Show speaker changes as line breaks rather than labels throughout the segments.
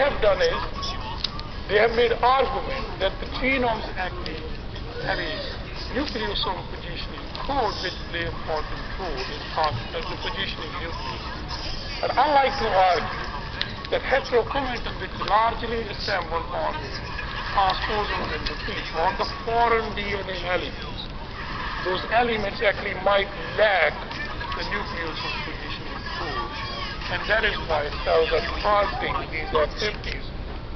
have done is they have made argument that the genomes actually have a nucleosome positioning code which play an important role in the positioning nucleus. But I like to argue that heterochromatin, which largely assembled on transposons and repeats, or the foreign DNA elements, those elements actually might lack the nucleosome positioning code. And that is why cells are targeting these activities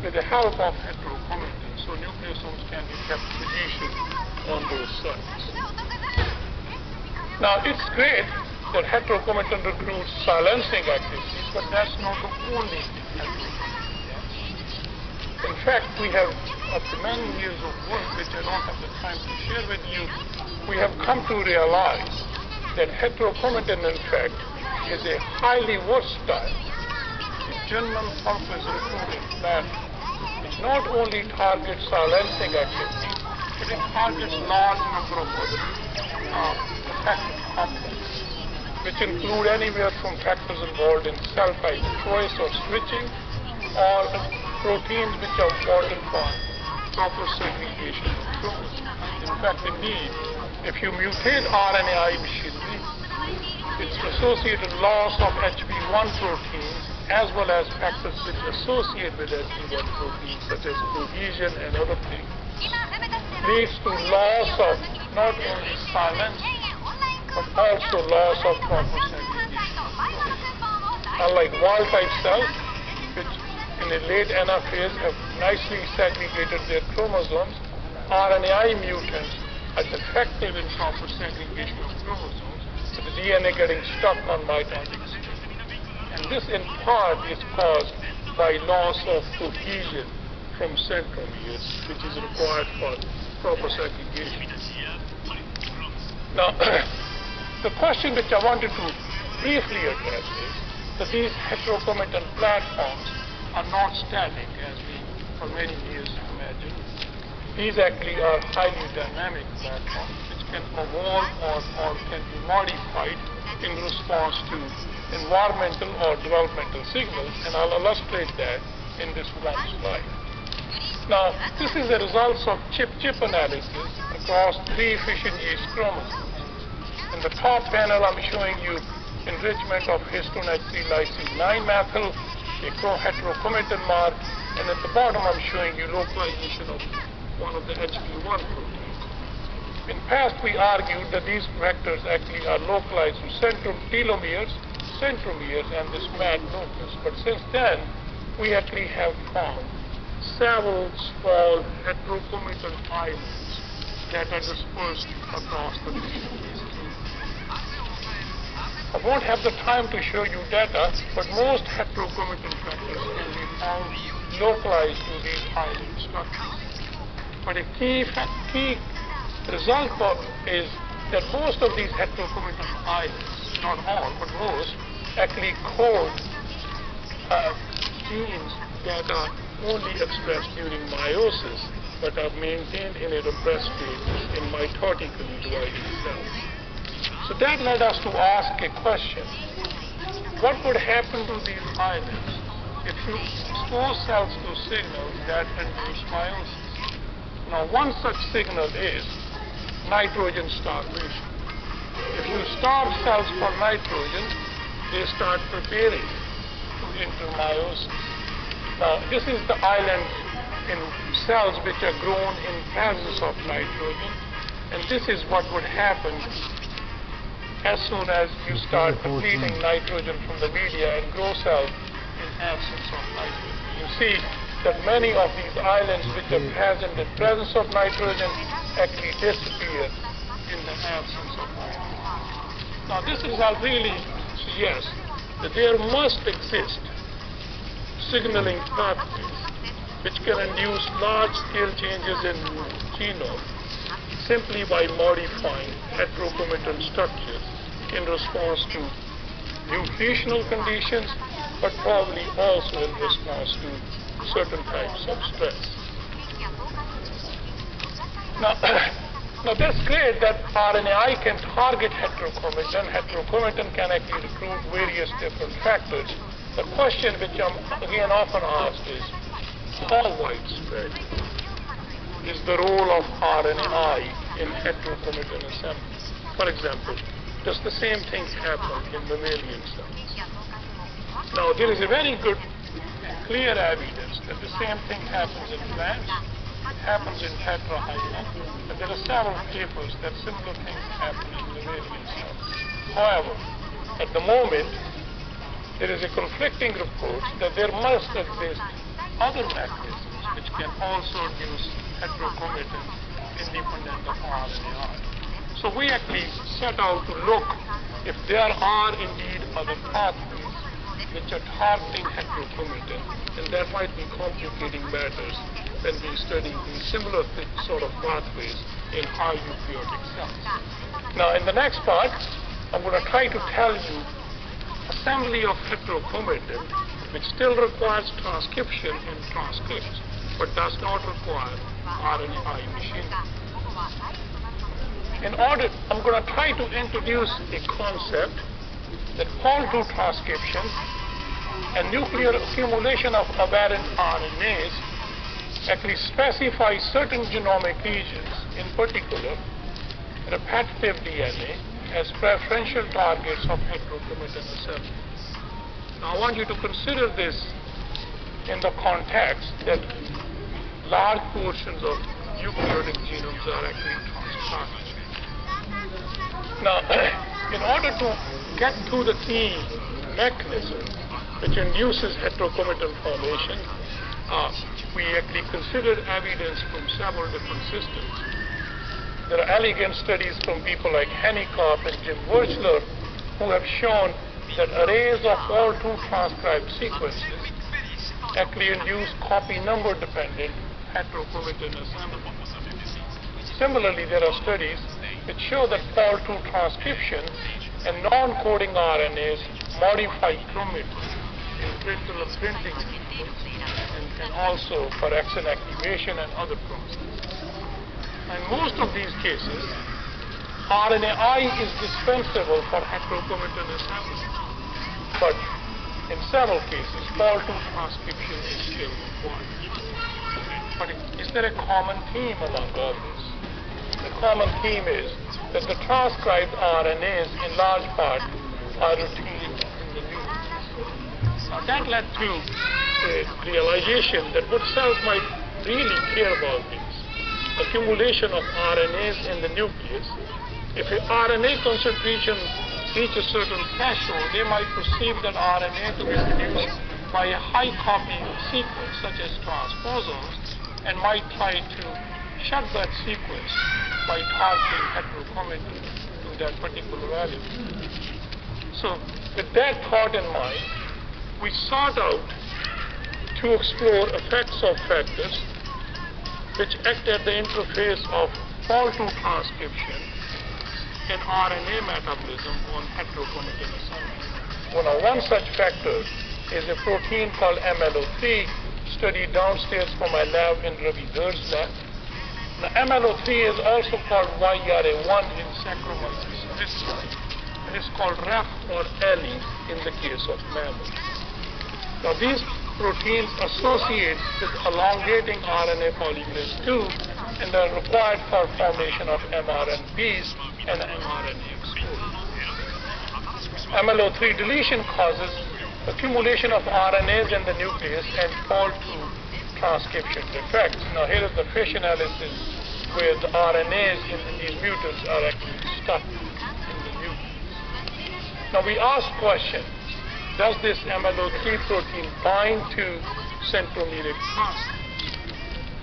with the help of heterochromatin, so nucleosomes can be kept positioned on those sites. Now, it's great that heterochromatin recruits silencing activities, but that's not the only activity. In fact, we have, after many years of work, which I don't have the time to share with you, we have come to realize that heterochromatin, in fact, is a highly versatile, general purpose recruiting platform. It not only targets silencing activities, but it targets large number of other effective complexes, which include anywhere from factors involved in cell type choice or switching, or proteins which are important for proper segregation of chromosomes. In fact, indeed, if you mutate RNAi machinery, it's associated loss of HB1 proteins as well as factors which associate with HB1 proteins such as cohesion and other things, leads to loss of not only silence but also loss of proper segregation. Unlike wild-type cells, which in the late anaphase have nicely segregated their chromosomes, RNAi mutants are defective in proper segregation of chromosomes, with the DNA getting stuck on mitotic state. And this in part is caused by loss of cohesion from centromeres, which is required for proper segregation. Now, the question which I wanted to briefly address is that these heterochromatin platforms are not static, as we for many years imagined. These actually are highly dynamic platforms which can evolve or can be modified in response to environmental or developmental signals, and I'll illustrate that in this one slide. Now, this is the results of chip-chip analysis across 3 fission yeast chromosomes. In the top panel, I'm showing you enrichment of histone H3 lysine 9 methyl, a heterochromatin mark, and at the bottom, I'm showing you localization of one of the HB1 proteins. In past, we argued that these vectors actually are localized to telomeres, centromeres, and this mad locus. But since then, we actually have found several small heterochromatin islands that are dispersed across the tissues. I won't have the time to show you data, but most heterochromatin vectors can be found localized to these island structures. But a key result is that most of these heterochromatin islands, not all, but most, actually code genes that are only expressed during meiosis, but are maintained in a repressed state in mitotically divided cells. So that led us to ask a question. What would happen to these islands if you expose cells to signals that induce meiosis? Now, one such signal is nitrogen starvation. If you starve cells for nitrogen, they start preparing to enter meiosis. Now, this is the island in cells which are grown in presence of nitrogen, and this is what would happen as soon as you start depleting nitrogen from the media and grow cells in absence of nitrogen. You see that many of these islands which are present in presence of nitrogen actually disappear in the absence of nitrogen. Now, this result really suggests that there must exist signaling pathways which can induce large-scale changes in genome simply by modifying heterochromatin structures in response to nutritional conditions, but probably also in response to certain types of stress. Now, that's great that RNAi can target heterochromatin. Heterochromatin can actually recruit various different factors. The question which I'm again often asked is, how widespread is the role of RNAi in heterochromatin assembly? For example, does the same thing happen in mammalian cells? Now, there is a very good, clear evidence that the same thing happens in plants, it happens in tetrahydra, and there are several papers that similar things happen in mammalian cells. However, at the moment, there is a conflicting report that there must exist other mechanisms which can also induce heterochromatin independent of RNAi. So we actually set out to look if there are indeed other pathways which are targeting heterochromatin, and that might be complicating matters when we study these similar sort of pathways in high eukaryotic cells. Now, in the next part, I'm going to try to tell you assembly of heterochromatin, which still requires transcription in transcripts, but does not require RNAi machinery. I'm going to try to introduce a concept that Pol II transcription and nuclear accumulation of aberrant RNAs actually specify certain genomic regions, in particular repetitive DNA, as preferential targets of heterochromatin assembly. Now I want you to consider this in the context that large portions of eukaryotic genomes are actually transcribed. Now, in order to get to the key mechanism which induces heterochromatin formation, we actually considered evidence from several different systems. There are elegant studies from people like Hennekoff and Jim Wirchler who have shown that arrays of all two transcribed sequences actually induce copy number dependent heterochromatin assembly. Similarly, there are studies which show that Pol II transcription and non-coding RNAs modify chromatin in printing sequence and also for exon activation and other processes. In most of these cases, RNAi is dispensable for heterochromatin assembly, but in several cases, Pol II transcription is still required. But is there a common theme among all this? The common theme is that the transcribed RNAs in large part are retained in the nucleus. Now that led to the realization that what cells might really care about is accumulation of RNAs in the nucleus. If an RNA concentration reaches a certain threshold, they might perceive that RNA to be produced by a high copy sequence such as transposons and might try to shut that sequence by targeting heterochromatin to that particular value. So with that thought in mind, we sought out to explore effects of factors which act at the interface of Pol II transcription and RNA metabolism on heterochromatin assembly. One such factor is a protein called MLO3, studied downstairs from my lab in Ravi Dhur's lab. Now, MLO3 is also called YRA1 in Saccharomyces. It is called REF or LE in the case of mammals. Now, these proteins associate with elongating RNA polymerase II and are required for formation of mRNPs and mRNA exposure. MLO3 deletion causes accumulation of RNAs in the nucleus and Pol II transcription defects. Now here is the fish analysis where the RNAs in these mutants are actually stuck in the nucleus. Now we ask question, does this MLO3 protein bind to centromeric transcripts?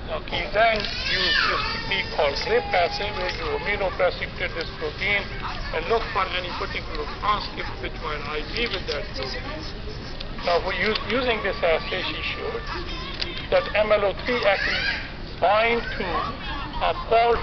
Now Kizang used this technique called RIP assay where you immunoprecipitate this protein and look for any particular transcript which were IV with that protein. Now for using this assay, she showed that MLO3 actually bind to a Pol